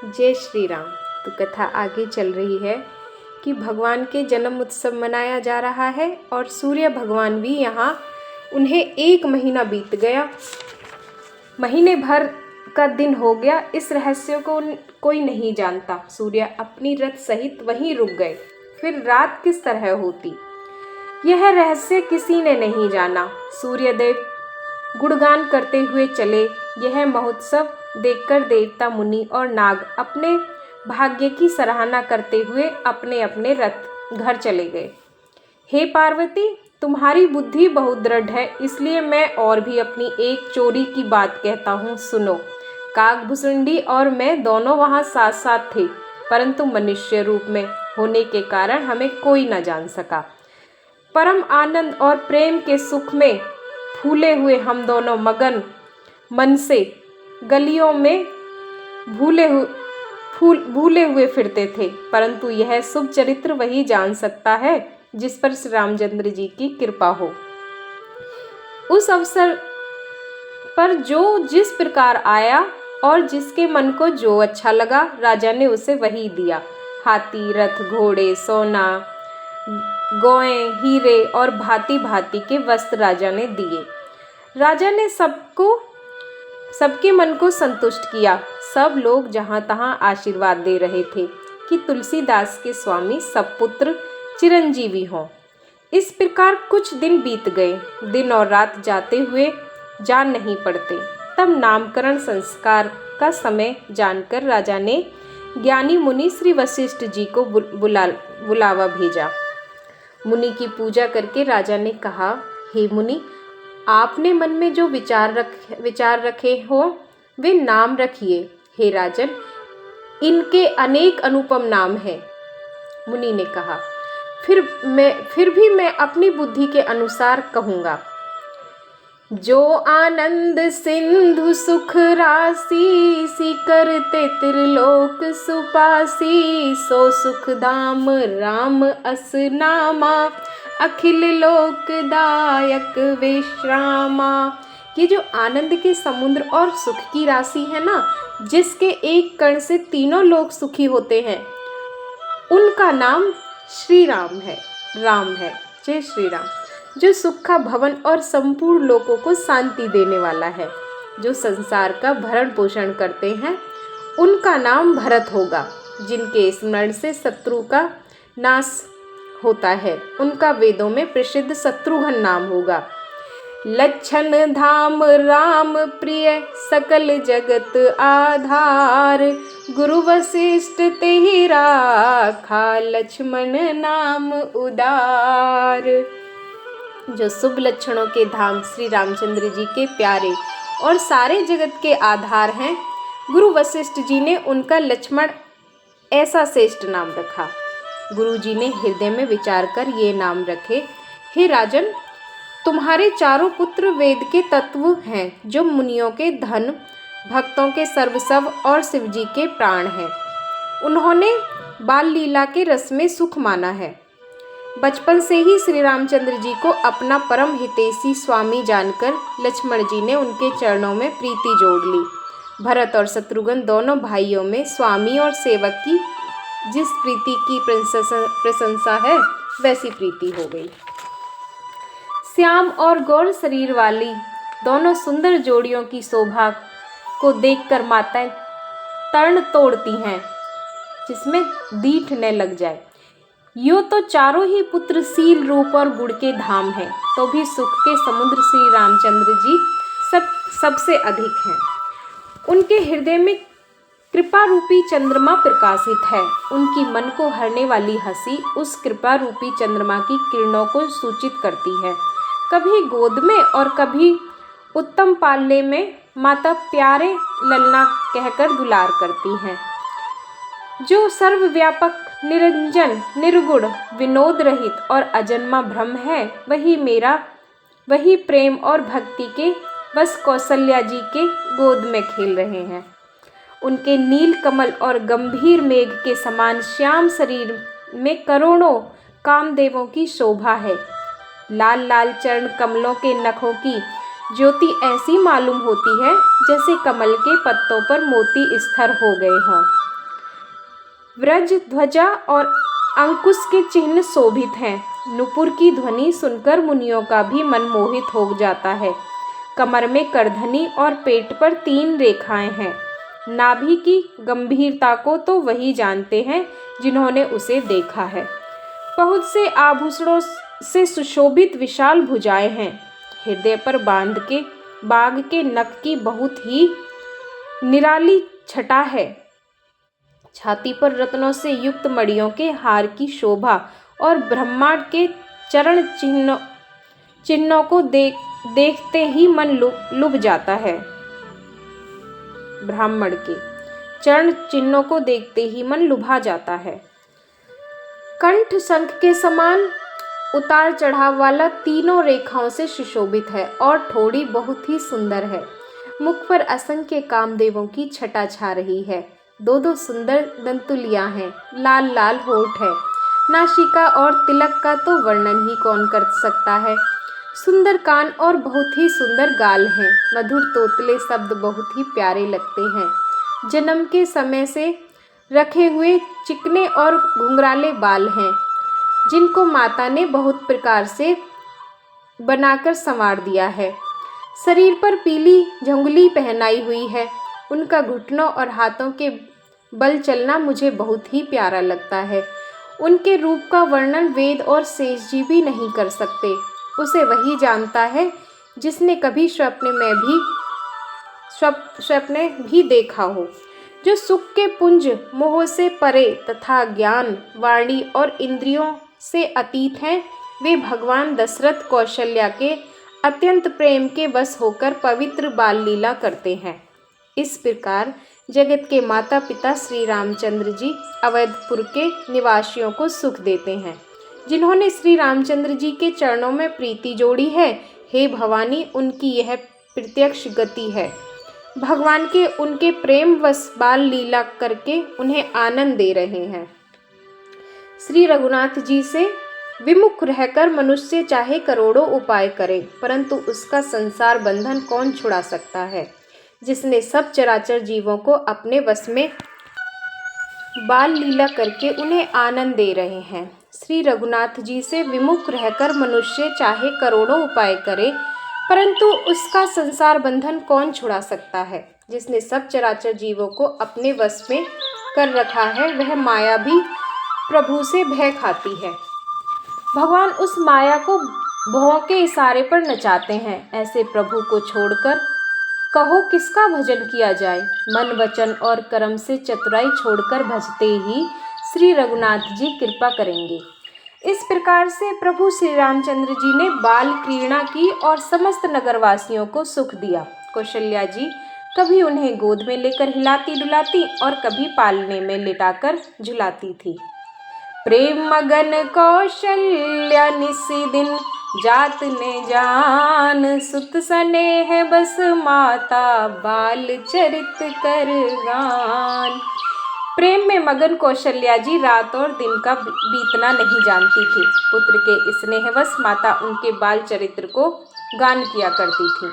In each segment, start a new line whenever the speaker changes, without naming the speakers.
जय श्री राम। तो कथा आगे चल रही है कि भगवान के जन्म उत्सव मनाया जा रहा है और सूर्य भगवान भी यहाँ, उन्हें 1 महीना बीत गया, महीने भर का दिन हो गया। इस रहस्य को कोई नहीं जानता। सूर्य अपनी रथ सहित वहीं रुक गए। फिर रात किस तरह होती, यह रहस्य किसी ने नहीं जाना। सूर्यदेव गुणगान करते हुए चले। यह महोत्सव देखकर देवता, मुनि और नाग अपने भाग्य की सराहना करते हुए अपने अपने रथ घर चले गए। हे पार्वती, तुम्हारी बुद्धि बहुत दृढ़ है, इसलिए मैं और भी अपनी एक चोरी की बात कहता हूँ, सुनो। काकभुसुंडी और मैं दोनों वहाँ साथ साथ थे, परंतु मनुष्य रूप में होने के कारण हमें कोई न जान सका। परम आनंद और प्रेम के सुख में फूले हुए हम दोनों मगन मन से गलियों में भूले हुए फिरते थे, परंतु यह शुभ चरित्र वही जान सकता है जिस पर श्री रामचंद्र जी की कृपा हो। उस अवसर पर जो जिस प्रकार आया और जिसके मन को जो अच्छा लगा, राजा ने उसे वही दिया। हाथी, रथ, घोड़े, सोना, गौएं, हीरे और भांति भांति के वस्त्र राजा ने दिए। राजा ने सबके मन को संतुष्ट किया। सब लोग जहाँ तहाँ आशीर्वाद दे रहे थे कि तुलसीदास के स्वामी सब पुत्र चिरंजीवी हों। इस प्रकार कुछ दिन बीत गए। दिन और रात जाते हुए जान नहीं पड़ते। तब नामकरण संस्कार का समय जानकर राजा ने ज्ञानी मुनि श्री वशिष्ठ जी को बुलावा भेजा। मुनि की पूजा करके राजा ने कहा, हे मुनि, आपने मन में जो विचार रखे हो वे नाम रखिए। हे राजन, इनके अनेक अनुपम नाम हैं। मुनि ने कहा, फिर भी मैं अपनी बुद्धि के अनुसार कहूँगा। जो आनंद सिंधु सुख राशि, सी करते त्रिलोक सुपासी, सो सुख धाम राम अस नामा, अखिल लोकदायक विश्रामा। ये जो आनंद के समुद्र और सुख की राशि है ना, जिसके एक कण से तीनों लोग सुखी होते हैं, उनका नाम श्री राम है, राम है। जय श्री राम। जो सुख का भवन और संपूर्ण लोगों को शांति देने वाला है, जो संसार का भरण पोषण करते हैं, उनका नाम भरत होगा। जिनके स्मरण से शत्रु का नाश होता है, उनका वेदों में प्रसिद्ध शत्रुघ्न नाम होगा। लक्षण धाम राम प्रिय, सकल जगत आधार, गुरु वशिष्ठ तेहि राखा, लक्ष्मण नाम उदार। जो शुभ लक्षणों के धाम श्री रामचंद्र जी के प्यारे और सारे जगत के आधार हैं, गुरु वशिष्ठ जी ने उनका लक्ष्मण ऐसा श्रेष्ठ नाम रखा। गुरु जी ने हृदय में विचार कर ये नाम रखे, हे राजन, तुम्हारे चारों पुत्र वेद के तत्व हैं, जो मुनियों के धन, भक्तों के सर्वस्व और शिव जी के प्राण हैं। उन्होंने बाल लीला के रस में सुख माना है। बचपन से ही श्री रामचंद्र जी को अपना परम हितैषी स्वामी जानकर लक्ष्मण जी ने उनके चरणों में प्रीति जोड़ ली। भरत और शत्रुघ्न दोनों भाइयों में स्वामी और सेवक की जिस प्रीति की प्रशंसा है, वैसी प्रीति हो गई। श्याम और गौर शरीर वाली दोनों सुंदर जोड़ियों की शोभा को देखकर माताएं तर्ण तोड़ती हैं, जिसमें दीठ न लग जाए। यूँ तो चारों ही पुत्र शील, रूप और गुण के धाम हैं, तो भी सुख के समुद्र श्री रामचंद्र जी सबसे अधिक हैं। उनके हृदय में कृपा रूपी चंद्रमा प्रकाशित है। उनकी मन को हरने वाली हंसी उस कृपा रूपी चंद्रमा की किरणों को सूचित करती है। कभी गोद में और कभी उत्तम पालने में माता प्यारे ललना कहकर दुलार करती हैं। जो सर्वव्यापक, निरंजन, निर्गुण, विनोद रहित और अजन्मा ब्रह्म है, वही प्रेम और भक्ति के बस कौशल्या जी के गोद में खेल रहे हैं। उनके नील कमल और गंभीर मेघ के समान श्याम शरीर में करोड़ों कामदेवों की शोभा है। लाल लाल चरण कमलों के नखों की ज्योति ऐसी मालूम होती है जैसे कमल के पत्तों पर मोती स्थिर हो गए हों। व्रज ध्वजा और अंकुश के चिन्ह शोभित हैं। नुपुर की ध्वनि सुनकर मुनियों का भी मन मोहित हो जाता है। कमर में करधनी और पेट पर 3 रेखाएं हैं। नाभि की गंभीरता को तो वही जानते हैं जिन्होंने उसे देखा है। बहुत से आभूषणों से सुशोभित विशाल भुजाएं हैं। हृदय पर बाघ के नख की बहुत ही निराली छटा है। छाती पर रत्नों से युक्त मणियों के हार की शोभा और ब्रह्मांड के चरण चिन्हों को देखते ही मन लुभ जाता है। ब्राह्मण के चरण चिन्हों को देखते ही मन लुभा जाता है। कंठ शंख के समान उतार चढ़ाव वाला 3 रेखाओं से सुशोभित है और ठोड़ी बहुत ही सुंदर है। मुख पर असंख्य कामदेवों की छटा छा रही है। 2 सुंदर दंतुलियां हैं। लाल लाल होठ है। नासिका और तिलक का तो वर्णन ही कौन कर सकता है। सुंदर कान और बहुत ही सुंदर गाल हैं। मधुर तोतले शब्द बहुत ही प्यारे लगते हैं। जन्म के समय से रखे हुए चिकने और घुंघराले बाल हैं, जिनको माता ने बहुत प्रकार से बनाकर संवार दिया है। शरीर पर पीली झंगुली पहनाई हुई है। उनका घुटनों और हाथों के बल चलना मुझे बहुत ही प्यारा लगता है। उनके रूप का वर्णन वेद और शेष जी भी नहीं कर सकते। उसे वही जानता है जिसने कभी स्वप्ने भी देखा हो। जो सुख के पुंज मोह से परे तथा ज्ञान वाणी और इंद्रियों से अतीत हैं, वे भगवान दशरथ कौशल्या के अत्यंत प्रेम के वश होकर पवित्र बाल लीला करते हैं। इस प्रकार जगत के माता पिता श्री रामचंद्र जी अवधपुर के निवासियों को सुख देते हैं। जिन्होंने श्री रामचंद्र जी के चरणों में प्रीति जोड़ी है, हे भवानी, उनकी यह प्रत्यक्ष गति है। भगवान के उनके प्रेम वश बाल लीला करके उन्हें आनंद दे रहे हैं। श्री रघुनाथ जी से विमुख रहकर मनुष्य चाहे करोड़ों उपाय करे, परंतु उसका संसार बंधन कौन छुड़ा सकता है। जिसने सब चराचर जीवों को अपने वश में बाल लीला करके उन्हें आनंद दे रहे हैं। श्री रघुनाथ जी से विमुख रहकर मनुष्य चाहे करोड़ों उपाय करे, परंतु उसका संसार बंधन कौन छुड़ा सकता है। जिसने सब चराचर जीवों को अपने वश में कर रखा है, वह माया भी प्रभु से भय खाती है। भगवान उस माया को भौं के इशारे पर नचाते हैं। ऐसे प्रभु को छोड़कर कहो किसका भजन किया जाए। मन वचन और कर्म से चतुराई छोड़कर भजते ही श्री रघुनाथ जी कृपा करेंगे। इस प्रकार से प्रभु श्री रामचंद्र जी ने बाल क्रीड़ा की और समस्त नगरवासियों को सुख दिया। कौशल्या जी कभी उन्हें गोद में लेकर हिलाती डुलाती और कभी पालने में लिटाकर झुलाती थी। प्रेम मगन कौशल्या निसी दिन जात ने जान, सुत स्नेह बस माता बाल चरित कर गान। प्रेम में मगन कौशल्या जी रात और दिन का बीतना नहीं जानती थी। पुत्र के स्नेहवश माता उनके बाल चरित्र को गान किया करती थी।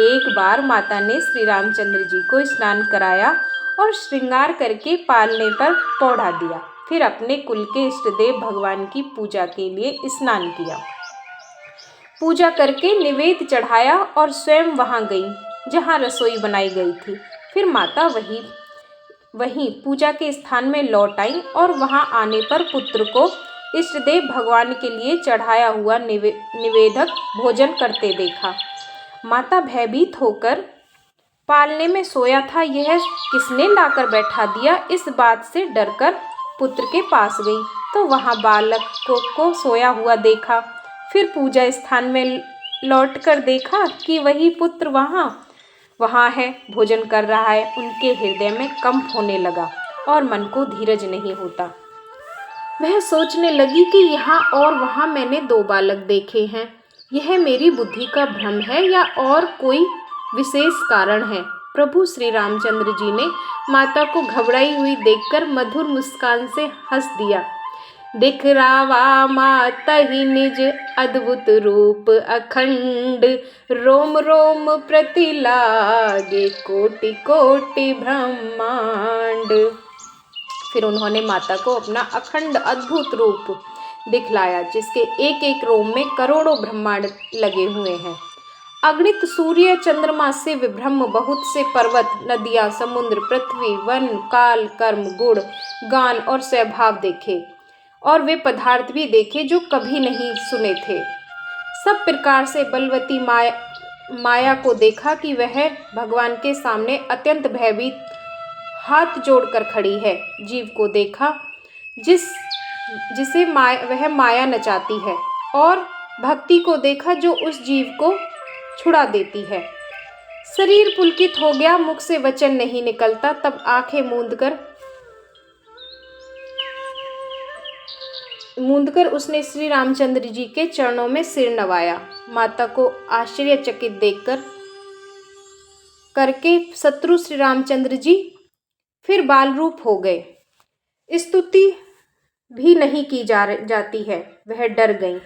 एक बार माता ने श्री रामचंद्र जी को स्नान कराया और श्रृंगार करके पालने पर पौढ़ा दिया। फिर अपने कुल के इष्टदेव भगवान की पूजा के लिए स्नान किया। पूजा करके निवेद चढ़ाया और स्वयं वहां गई जहां रसोई बनाई गई थी। फिर माता वहीं पूजा के स्थान में लौट आई और वहां आने पर पुत्र को इष्टदेव भगवान के लिए चढ़ाया हुआ निवेदक भोजन करते देखा। माता भयभीत होकर पालने में सोया था यह किसने लाकर बैठा दिया, इस बात से डरकर पुत्र के पास गई तो वहां बालक को सोया हुआ देखा। फिर पूजा स्थान में लौटकर देखा कि वही पुत्र वहाँ है, भोजन कर रहा है। उनके हृदय में कंप होने लगा और मन को धीरज नहीं होता। वह सोचने लगी कि यहाँ और वहाँ मैंने 2 बालक देखे हैं। यह मेरी बुद्धि का भ्रम है या और कोई विशेष कारण है। प्रभु श्री रामचंद्र जी ने माता को घबराई हुई देखकर मधुर मुस्कान से हंस दिया। दिखरावा माता ही निज अद्भुत रूप अखंड, रोम रोम प्रति लागे कोटि कोटि ब्रह्मांड। फिर उन्होंने माता को अपना अखंड अद्भुत रूप दिखलाया, जिसके एक एक रोम में करोड़ों ब्रह्मांड लगे हुए हैं। अगणित सूर्य चंद्रमा से विभ्रम बहुत से पर्वत, नदियां, समुद्र, पृथ्वी, वन, काल, कर्म, गुण, गान और स्वभाव देखे, और वे पदार्थ भी देखे जो कभी नहीं सुने थे। सब प्रकार से बलवती माया को देखा कि वह भगवान के सामने अत्यंत भयभीत हाथ जोड़कर खड़ी है। जीव को देखा जिसे वह माया नचाती है, और भक्ति को देखा जो उस जीव को छुड़ा देती है। शरीर पुलकित हो गया, मुख से वचन नहीं निकलता। तब आंखें मूंदकर उसने श्री रामचंद्र जी के चरणों में सिर नवाया। माता को आश्चर्यचकित देखकर करके शत्रु श्री रामचंद्र जी फिर बाल रूप हो गए। स्तुति भी नहीं की जाती है, वह डर गईं।